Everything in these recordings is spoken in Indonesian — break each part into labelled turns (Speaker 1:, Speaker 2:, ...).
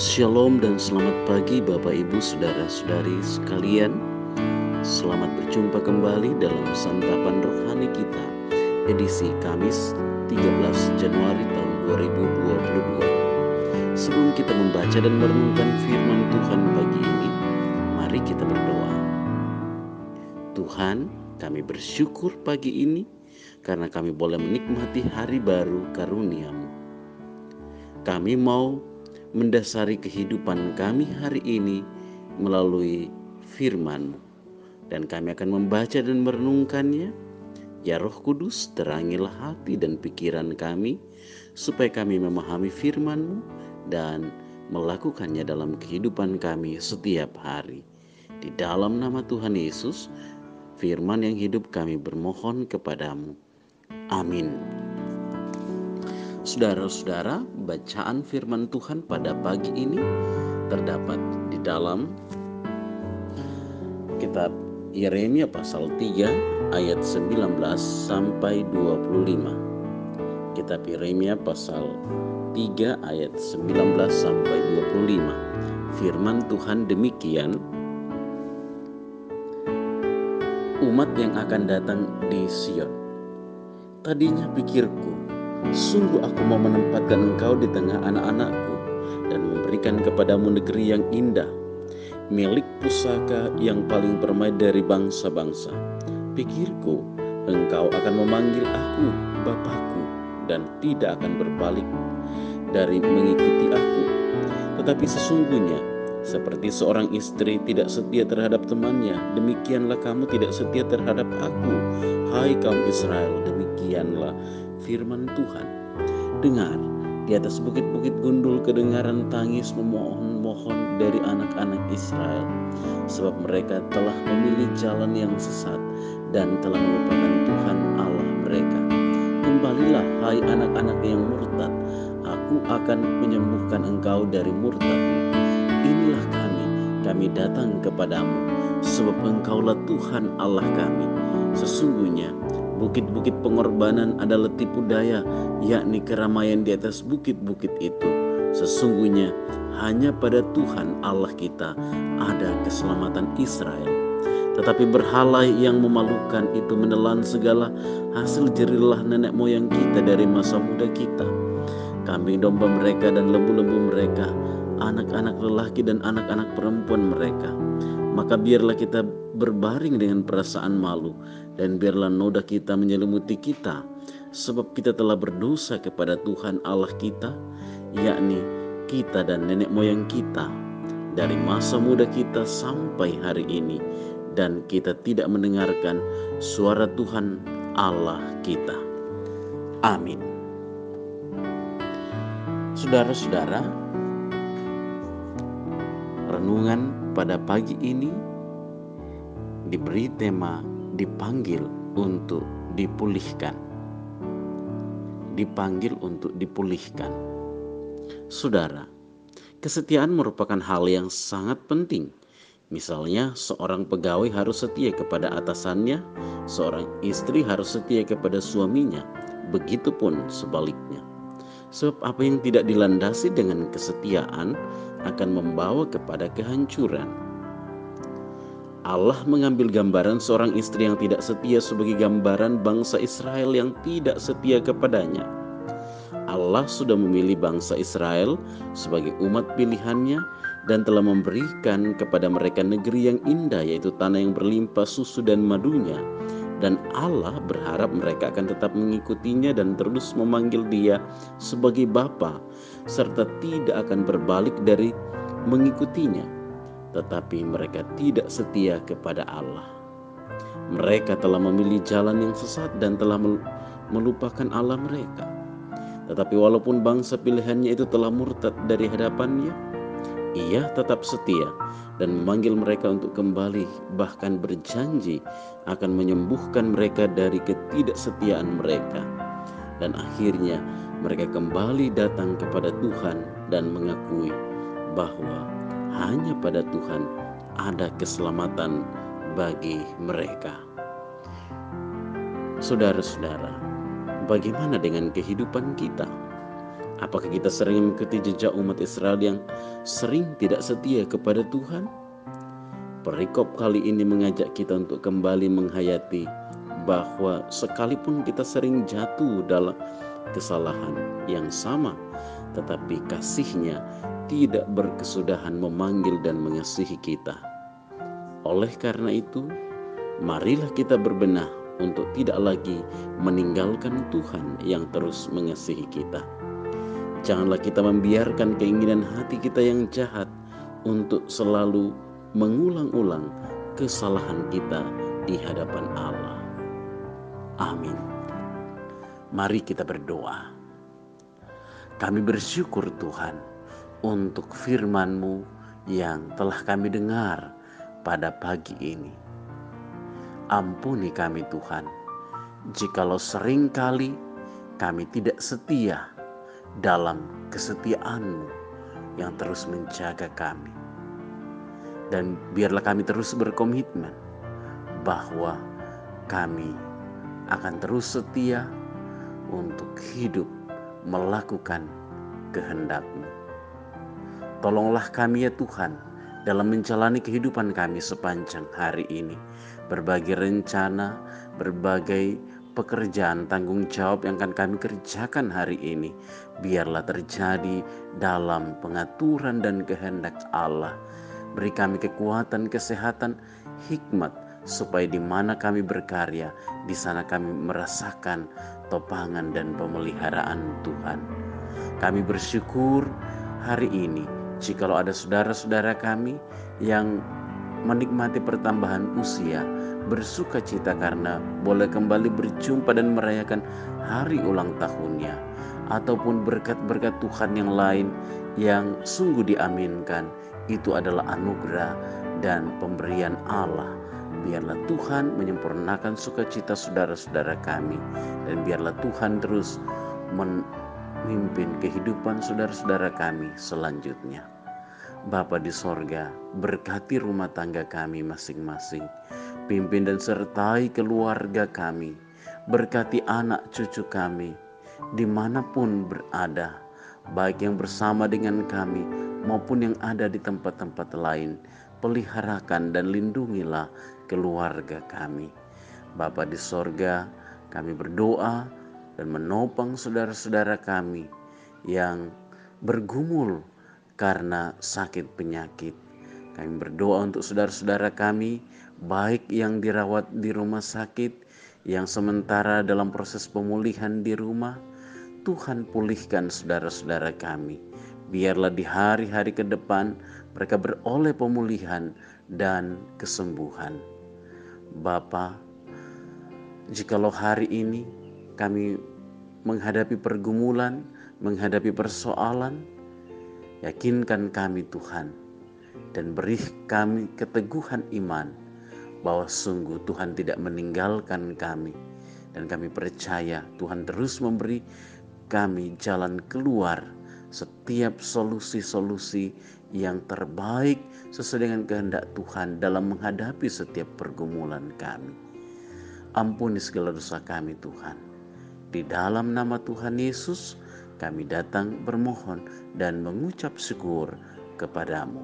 Speaker 1: Shalom dan selamat pagi Bapak Ibu Saudara-saudari sekalian. Selamat berjumpa kembali dalam Santapan Rohani kita, edisi Kamis 13 Januari tahun 2022. Sebelum kita membaca dan merenungkan firman Tuhan pagi ini, mari kita berdoa. Tuhan, kami bersyukur pagi ini karena kami boleh menikmati hari baru karunia-Mu. Kami mau mendasari kehidupan kami hari ini melalui firman-Mu, dan kami akan membaca dan merenungkannya. Ya Roh Kudus, terangilah hati dan pikiran kami supaya kami memahami firman-Mu dan melakukannya dalam kehidupan kami setiap hari. Di dalam nama Tuhan Yesus, firman yang hidup, kami bermohon kepadamu. Amin. Saudara-saudara, bacaan firman Tuhan pada pagi ini terdapat di dalam kitab Yeremia pasal 3 ayat 19 sampai 25. Kitab Yeremia pasal 3 ayat 19 sampai 25. Firman Tuhan demikian: umat yang akan datang di Sion. Tadinya pikirku, sungguh aku mau menempatkan engkau di tengah anak-anakku dan memberikan kepadamu negeri yang indah, milik pusaka yang paling permai dari bangsa-bangsa. Pikirku, engkau akan memanggil aku Bapakku dan tidak akan berbalik dari mengikuti aku. Tetapi sesungguhnya seperti seorang istri tidak setia terhadap temannya, demikianlah kamu tidak setia terhadap aku, hai kaum Israel. Demikianlah firman Tuhan. Dengar, di atas bukit-bukit gundul kedengaran tangis memohon-mohon dari anak-anak Israel, sebab mereka telah memilih jalan yang sesat dan telah melupakan Tuhan Allah mereka. Kembalilah, hai anak-anak yang murtad, aku akan menyembuhkan engkau dari murtadmu. Inilah kami datang kepadamu, sebab engkaulah Tuhan Allah kami. Sesungguhnya bukit-bukit pengorbanan adalah tipu daya, yakni keramaian di atas bukit-bukit itu. Sesungguhnya hanya pada Tuhan Allah kita ada keselamatan Israel. Tetapi berhala yang memalukan itu menelan segala hasil jerih nenek moyang kita dari masa muda kita. Kambing domba mereka dan lembu-lembu mereka, anak-anak lelaki dan anak-anak perempuan mereka. Maka biarlah kita berbaring dengan perasaan malu, dan biarlah noda kita menyelimuti kita, sebab kita telah berdosa kepada Tuhan Allah kita, yakni kita dan nenek moyang kita, dari masa muda kita sampai hari ini, dan kita tidak mendengarkan suara Tuhan Allah kita. Amin. Saudara-saudara, renungan pada pagi ini diberi tema dipanggil untuk dipulihkan. Dipanggil untuk dipulihkan. Saudara, kesetiaan merupakan hal yang sangat penting. Misalnya, seorang pegawai harus setia kepada atasannya, seorang istri harus setia kepada suaminya, begitupun sebaliknya. Sebab apa yang tidak dilandasi dengan kesetiaan akan membawa kepada kehancuran. Allah mengambil gambaran seorang istri yang tidak setia sebagai gambaran bangsa Israel yang tidak setia kepadanya. Allah sudah memilih bangsa Israel sebagai umat pilihannya dan telah memberikan kepada mereka negeri yang indah, yaitu tanah yang berlimpah susu dan madunya. Dan Allah berharap mereka akan tetap mengikutinya dan terus memanggil Dia sebagai Bapa, serta tidak akan berbalik dari mengikutinya. Tetapi mereka tidak setia kepada Allah. Mereka telah memilih jalan yang sesat dan telah melupakan Allah mereka. Tetapi walaupun bangsa pilihannya itu telah murtad dari hadapannya, Ia tetap setia dan memanggil mereka untuk kembali, bahkan berjanji akan menyembuhkan mereka dari ketidaksetiaan mereka. Dan akhirnya mereka kembali datang kepada Tuhan dan mengakui bahwa hanya pada Tuhan ada keselamatan bagi mereka. Saudara-saudara, bagaimana dengan kehidupan kita? Apakah kita sering mengikuti jejak umat Israel yang sering tidak setia kepada Tuhan? Perikop kali ini mengajak kita untuk kembali menghayati bahwa sekalipun kita sering jatuh dalam kesalahan yang sama, tetapi kasih-Nya tidak berkesudahan memanggil dan mengasihi kita. Oleh karena itu, marilah kita berbenah untuk tidak lagi meninggalkan Tuhan yang terus mengasihi kita. Janganlah kita membiarkan keinginan hati kita yang jahat untuk selalu mengulang-ulang kesalahan kita di hadapan Allah. Amin. Mari kita berdoa. Kami bersyukur Tuhan untuk firman-Mu yang telah kami dengar pada pagi ini. Ampuni kami Tuhan, jikalau seringkali kami tidak setia dalam kesetiaan-Mu yang terus menjaga kami. Dan biarlah kami terus berkomitmen bahwa kami akan terus setia untuk hidup melakukan kehendak-Mu. Tolonglah kami ya Tuhan dalam menjalani kehidupan kami sepanjang hari ini. Berbagai rencana, berbagai pekerjaan, tanggung jawab yang akan kami kerjakan hari ini, biarlah terjadi dalam pengaturan dan kehendak Allah. Beri kami kekuatan, kesehatan, hikmat, supaya di mana kami berkarya, di sana kami merasakan topangan dan pemeliharaan Tuhan. Kami bersyukur hari ini, jikalau ada saudara-saudara kami yang menikmati pertambahan usia, bersuka cita karena boleh kembali berjumpa dan merayakan hari ulang tahunnya, ataupun berkat-berkat Tuhan yang lain yang sungguh diaminkan, itu adalah anugerah dan pemberian Allah. Biarlah Tuhan menyempurnakan sukacita saudara-saudara kami, dan biarlah Tuhan terus memimpin kehidupan saudara-saudara kami selanjutnya. Bapa di sorga, berkati rumah tangga kami masing-masing, pimpin dan sertai keluarga kami, berkati anak cucu kami dimanapun berada, baik yang bersama dengan kami maupun yang ada di tempat-tempat lain. Peliharakan dan lindungilah keluarga kami. Bapa di sorga, kami berdoa dan menopang saudara-saudara kami yang bergumul karena sakit penyakit. Kami berdoa untuk saudara-saudara kami, baik yang dirawat di rumah sakit, yang sementara dalam proses pemulihan di rumah. Tuhan pulihkan saudara-saudara kami. Biarlah di hari-hari ke depan mereka beroleh pemulihan dan kesembuhan. Bapa, jikalau hari ini kami menghadapi pergumulan, menghadapi persoalan, yakinkan kami Tuhan, dan beri kami keteguhan iman bahwa sungguh Tuhan tidak meninggalkan kami, dan kami percaya Tuhan terus memberi kami jalan keluar setiap solusi-solusi yang terbaik sesuai dengan kehendak Tuhan dalam menghadapi setiap pergumulan kami. Ampuni segala dosa kami Tuhan. Di dalam nama Tuhan Yesus kami datang bermohon dan mengucap syukur kepadamu.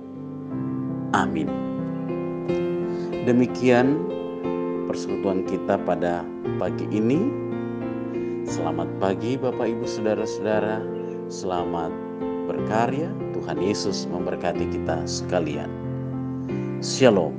Speaker 1: Amin. Demikian persekutuan kita pada pagi ini. Selamat pagi Bapak Ibu Saudara-saudara. Selamat berkarya. Tuhan Yesus memberkati kita sekalian. Shalom.